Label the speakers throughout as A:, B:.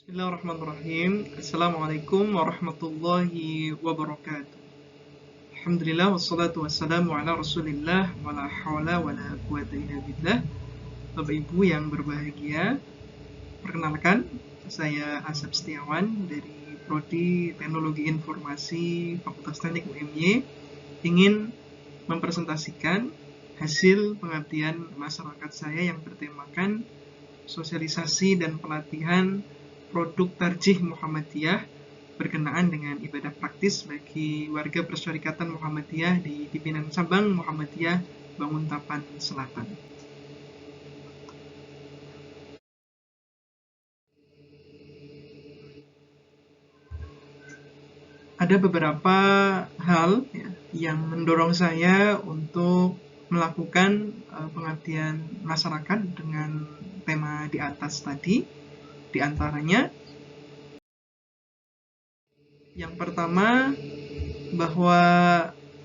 A: Bismillahirrahmanirrahim. Assalamualaikum warahmatullahi wabarakatuh. Alhamdulillah wassalatu wassalamu ala Rasulillah wala haula wala quwata illa billah. Bapak Ibu yang berbahagia, perkenalkan saya Asep Setiawan dari Prodi Teknologi Informasi Fakultas Teknik UMY, ingin mempresentasikan hasil pengabdian masyarakat saya yang bertemakan sosialisasi dan pelatihan produk tarjih Muhammadiyah berkenaan dengan ibadah praktis bagi warga persyarikatan Muhammadiyah di pimpinan cabang Muhammadiyah Banguntapan Selatan. Ada beberapa hal yang mendorong saya untuk melakukan pengabdian masyarakat dengan tema di atas tadi. Di antaranya, yang pertama, bahwa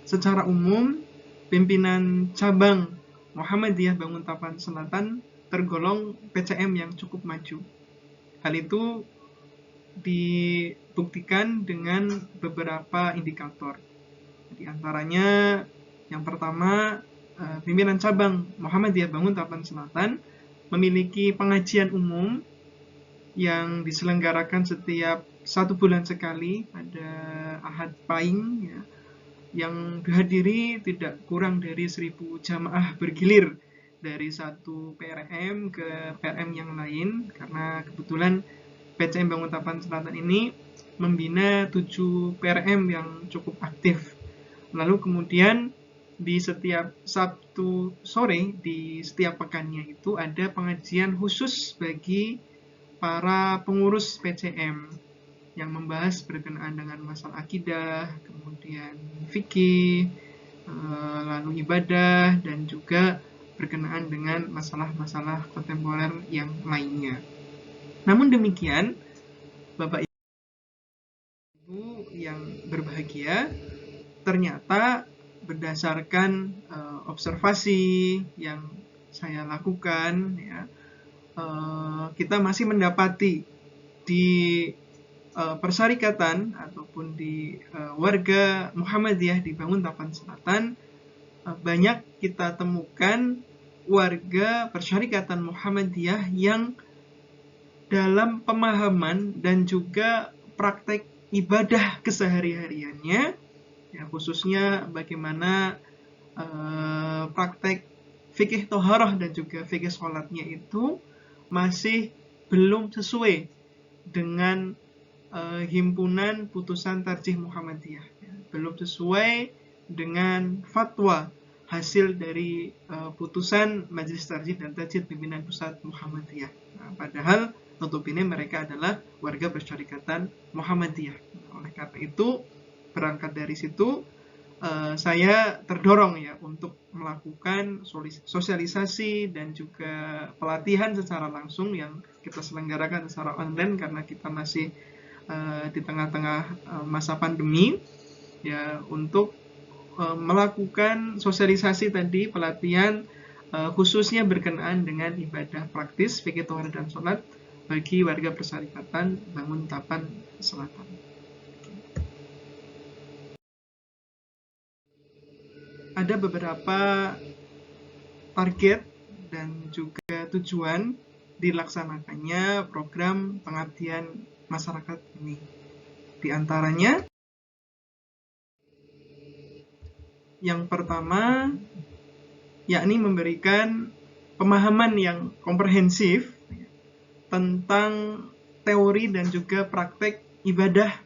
A: secara umum pimpinan cabang Muhammadiyah Banguntapan Selatan tergolong PCM yang cukup maju. Hal itu dibuktikan dengan beberapa indikator. Di antaranya, yang pertama, pimpinan cabang Muhammadiyah Banguntapan Selatan memiliki pengajian umum yang diselenggarakan setiap 1 bulan sekali pada Ahad Pahing, yang dihadiri tidak kurang dari 1.000 jamaah bergilir dari satu PRM ke PRM yang lain, karena kebetulan PCM Banguntapan Selatan ini membina 7 PRM yang cukup aktif. Lalu kemudian di setiap Sabtu sore di setiap pekannya itu ada pengajian khusus bagi para pengurus PCM yang membahas berkenaan dengan masalah akidah, kemudian fikih, lalu ibadah, dan juga berkenaan dengan masalah-masalah kontemporer yang lainnya. Namun demikian, Bapak Ibu yang berbahagia, ternyata berdasarkan observasi yang saya lakukan, kita masih mendapati di persyarikatan ataupun di warga Muhammadiyah di Banguntapan Selatan, banyak kita temukan warga persyarikatan Muhammadiyah yang dalam pemahaman dan juga praktek ibadah kesehari-hariannya, khususnya bagaimana praktek fikih toharoh dan juga fikih sholatnya itu masih belum sesuai dengan himpunan putusan tarjih Muhammadiyah, belum sesuai dengan fatwa hasil dari putusan Majelis Tarjih dan Tajdid Pimpinan Pusat Muhammadiyah. Padahal notabene mereka adalah warga persyarikatan Muhammadiyah. Oleh karena itu, berangkat dari situ, saya terdorong untuk melakukan sosialisasi dan juga pelatihan secara langsung yang kita selenggarakan secara online karena kita masih di tengah-tengah masa pandemi, untuk melakukan sosialisasi tadi, pelatihan khususnya berkenaan dengan ibadah praktis fikih tohar dan sholat bagi warga persyarikatan Banguntapan Selatan. Ada beberapa target dan juga tujuan dilaksanakannya program pengabdian masyarakat ini. Di antaranya, yang pertama, yakni memberikan pemahaman yang komprehensif tentang teori dan juga praktek ibadah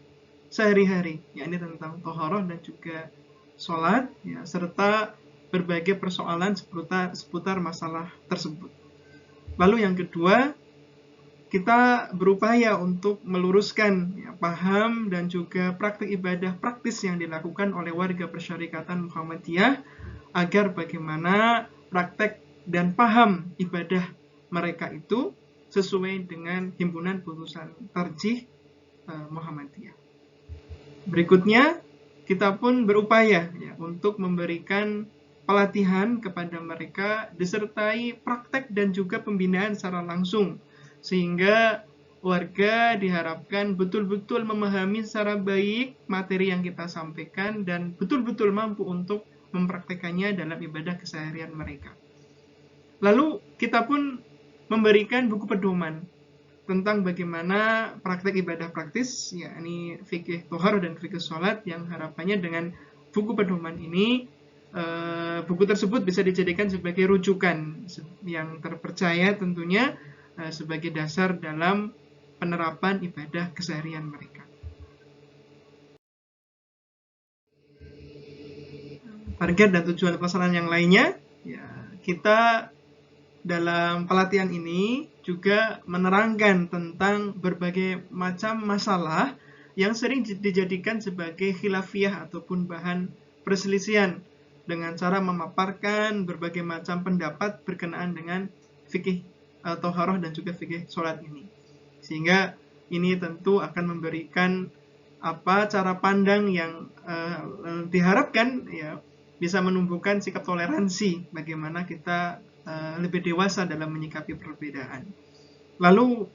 A: sehari-hari, yakni tentang toharoh dan juga sholat, serta berbagai persoalan seputar masalah tersebut. Lalu yang kedua, kita berupaya untuk meluruskan paham dan juga praktik ibadah praktis yang dilakukan oleh warga persyarikatan Muhammadiyah agar bagaimana praktek dan paham ibadah mereka itu sesuai dengan himpunan putusan tarjih Muhammadiyah. Berikutnya, kita pun berupaya untuk memberikan pelatihan kepada mereka disertai praktek dan juga pembinaan secara langsung, sehingga warga diharapkan betul-betul memahami secara baik materi yang kita sampaikan dan betul-betul mampu untuk mempraktekannya dalam ibadah keseharian mereka. Lalu kita pun memberikan buku pedoman tentang bagaimana praktek ibadah praktis, yakni fikih tohar dan fikih sholat, yang harapannya dengan buku pedoman ini, buku tersebut bisa dijadikan sebagai rujukan yang terpercaya tentunya, sebagai dasar dalam penerapan ibadah keseharian mereka. Target dan tujuan pelaksanaan yang lainnya, ya, kita dalam pelatihan ini juga menerangkan tentang berbagai macam masalah yang sering dijadikan sebagai khilafiyah ataupun bahan perselisihan, dengan cara memaparkan berbagai macam pendapat berkenaan dengan fikih toharoh dan juga fikih sholat ini. Sehingga ini tentu akan memberikan cara pandang yang diharapkan ya bisa menumbuhkan sikap toleransi, bagaimana kita lebih dewasa dalam menyikapi perbedaan. Lalu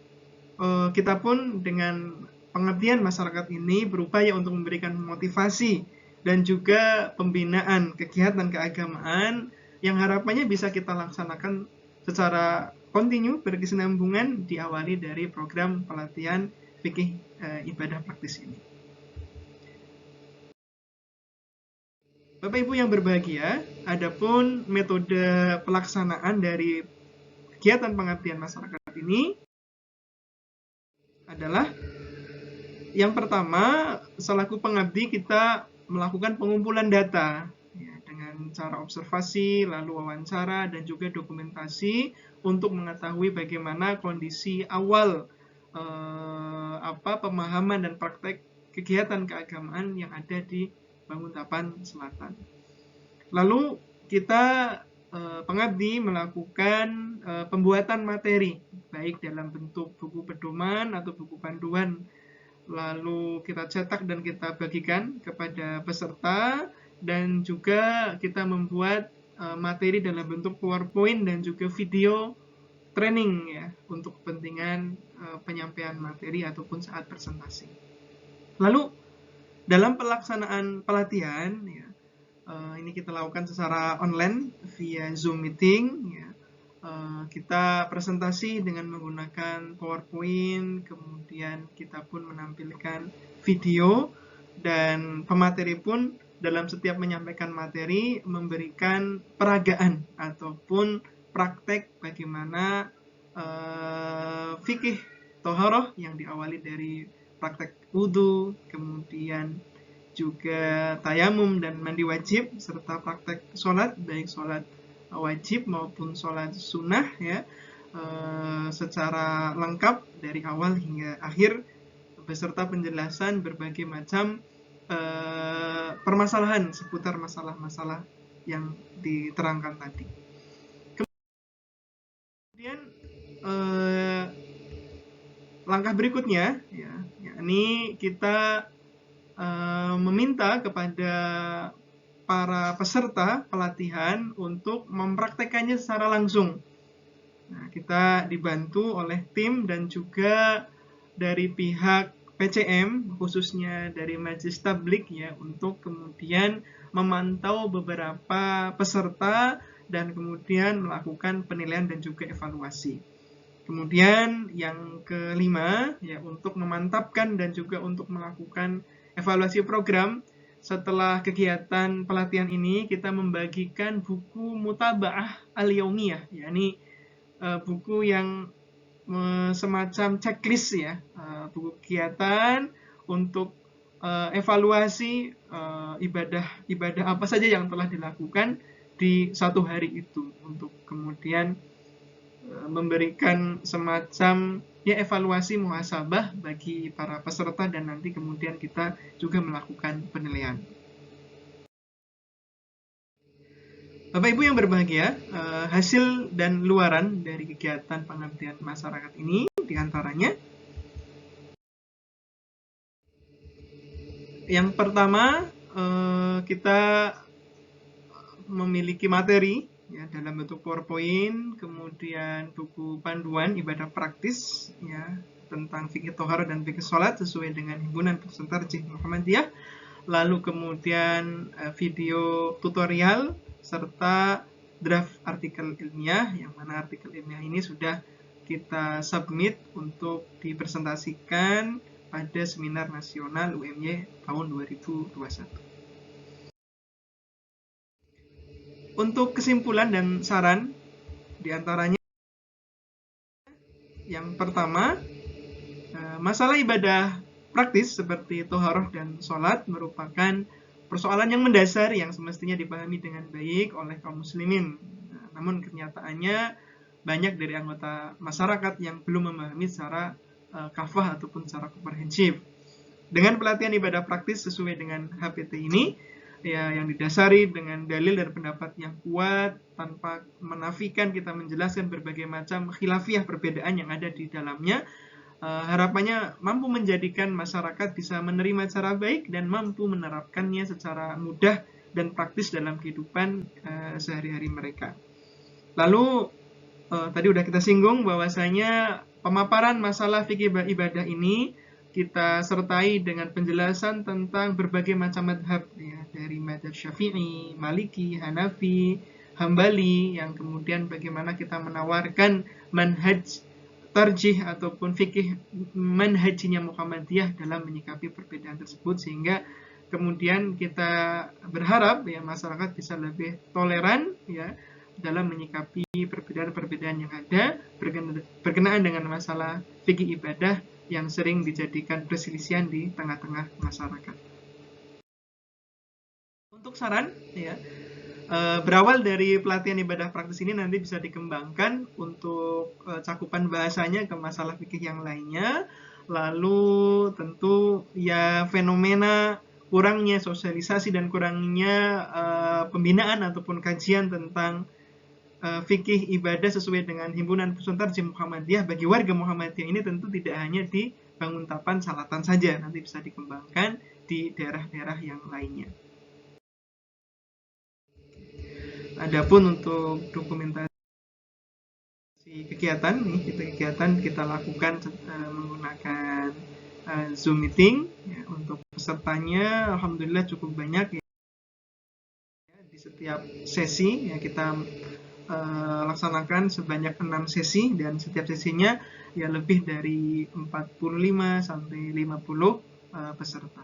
A: kita pun dengan pengabdian masyarakat ini berupaya untuk memberikan motivasi dan juga pembinaan kegiatan keagamaan yang harapannya bisa kita laksanakan secara kontinu, berkesinambungan, diawali dari program pelatihan fikih ibadah praktis ini. Bapak Ibu yang berbahagia, adapun metode pelaksanaan dari kegiatan pengabdian masyarakat ini adalah yang pertama, selaku pengabdi kita melakukan pengumpulan data ya, dengan cara observasi, lalu wawancara dan juga dokumentasi untuk mengetahui bagaimana kondisi awal pemahaman dan praktek kegiatan keagamaan yang ada di Banguntapan Selatan. Lalu kita pengabdi melakukan pembuatan materi, baik dalam bentuk buku pedoman atau buku panduan, lalu kita cetak dan kita bagikan kepada peserta, dan juga kita membuat materi dalam bentuk PowerPoint dan juga video training ya, untuk kepentingan penyampaian materi ataupun saat presentasi. Lalu dalam pelaksanaan pelatihan ya, ini kita lakukan secara online via Zoom meeting ya. Kita presentasi dengan menggunakan PowerPoint, kemudian kita pun menampilkan video, dan pemateri pun dalam setiap menyampaikan materi memberikan peragaan ataupun praktek bagaimana fikih toharoh yang diawali dari praktek wudhu, kemudian juga tayamum dan mandi wajib, serta praktek sholat, baik sholat wajib maupun sholat sunnah ya, secara lengkap dari awal hingga akhir, beserta penjelasan berbagai macam permasalahan seputar masalah-masalah yang diterangkan tadi. Kemudian langkah berikutnya ya, yakni kita meminta kepada para peserta pelatihan untuk mempraktekannya secara langsung. Nah, kita dibantu oleh tim dan juga dari pihak PCM, khususnya dari Majelis Tabligh ya, untuk kemudian memantau beberapa peserta dan kemudian melakukan penilaian dan juga evaluasi. Kemudian yang kelima ya, untuk memantapkan dan juga untuk melakukan evaluasi program, setelah kegiatan pelatihan ini kita membagikan buku Mutaba'ah Al-Yaumiyah, yakni buku yang semacam checklist ya, buku kegiatan untuk evaluasi ibadah apa saja yang telah dilakukan di satu hari itu, untuk kemudian memberikan semacam ya evaluasi muhasabah bagi para peserta, dan nanti kemudian kita juga melakukan penilaian. Bapak Ibu yang berbahagia, hasil dan luaran dari kegiatan pengabdian masyarakat ini diantaranya, yang pertama, kita memiliki materi ya dalam bentuk PowerPoint, kemudian buku panduan ibadah praktis ya, tentang fikih tohar dan fikih sholat sesuai dengan himpunan peserta Tarjih Muhammadiyah, lalu kemudian video tutorial serta draft artikel ilmiah, yang mana artikel ilmiah ini sudah kita submit untuk dipresentasikan pada seminar nasional UMY tahun 2021. Untuk kesimpulan dan saran, diantaranya yang pertama, masalah ibadah praktis seperti toharoh dan sholat merupakan persoalan yang mendasar yang semestinya dipahami dengan baik oleh kaum muslimin. Namun kenyataannya banyak dari anggota masyarakat yang belum memahami secara kafah ataupun secara komprehensif. Dengan pelatihan ibadah praktis sesuai dengan HPT ini, ya, yang didasari dengan dalil dan pendapat yang kuat tanpa menafikan kita menjelaskan berbagai macam khilafiyah perbedaan yang ada di dalamnya, harapannya mampu menjadikan masyarakat bisa menerima secara baik dan mampu menerapkannya secara mudah dan praktis dalam kehidupan sehari-hari mereka. Lalu tadi udah kita singgung bahwasanya pemaparan masalah fikih ibadah ini kita sertai dengan penjelasan tentang berbagai macam madhab, ya, dari madhab Syafi'i, Maliki, Hanafi, Hambali, yang kemudian bagaimana kita menawarkan manhaj tarjih ataupun fikih manhajnya Muhammadiyah dalam menyikapi perbedaan tersebut, sehingga kemudian kita berharap ya masyarakat bisa lebih toleran ya dalam menyikapi perbedaan-perbedaan yang ada berkenaan dengan masalah fikih ibadah yang sering dijadikan perselisihan di tengah-tengah masyarakat. Untuk saran, ya, berawal dari pelatihan ibadah praktis ini nanti bisa dikembangkan untuk cakupan bahasanya ke masalah fikih yang lainnya. Lalu tentu ya fenomena kurangnya sosialisasi dan kurangnya pembinaan ataupun kajian tentang fikih ibadah sesuai dengan himpunan peserta Tarjih Muhammadiyah bagi warga Muhammadiyah ini tentu tidak hanya di Banguntapan Salatan saja, nanti bisa dikembangkan di daerah-daerah yang lainnya. Adapun untuk dokumentasi kegiatan kita lakukan menggunakan Zoom meeting ya, untuk pesertanya alhamdulillah cukup banyak ya. Di setiap sesi ya kita laksanakan sebanyak 6 sesi dan setiap sesinya ya lebih dari 45 sampai 50 peserta.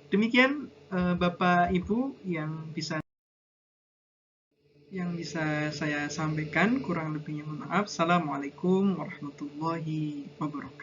A: Demikian Bapak Ibu yang bisa saya sampaikan, kurang lebihnya mohon maaf. Assalamualaikum warahmatullahi wabarakatuh.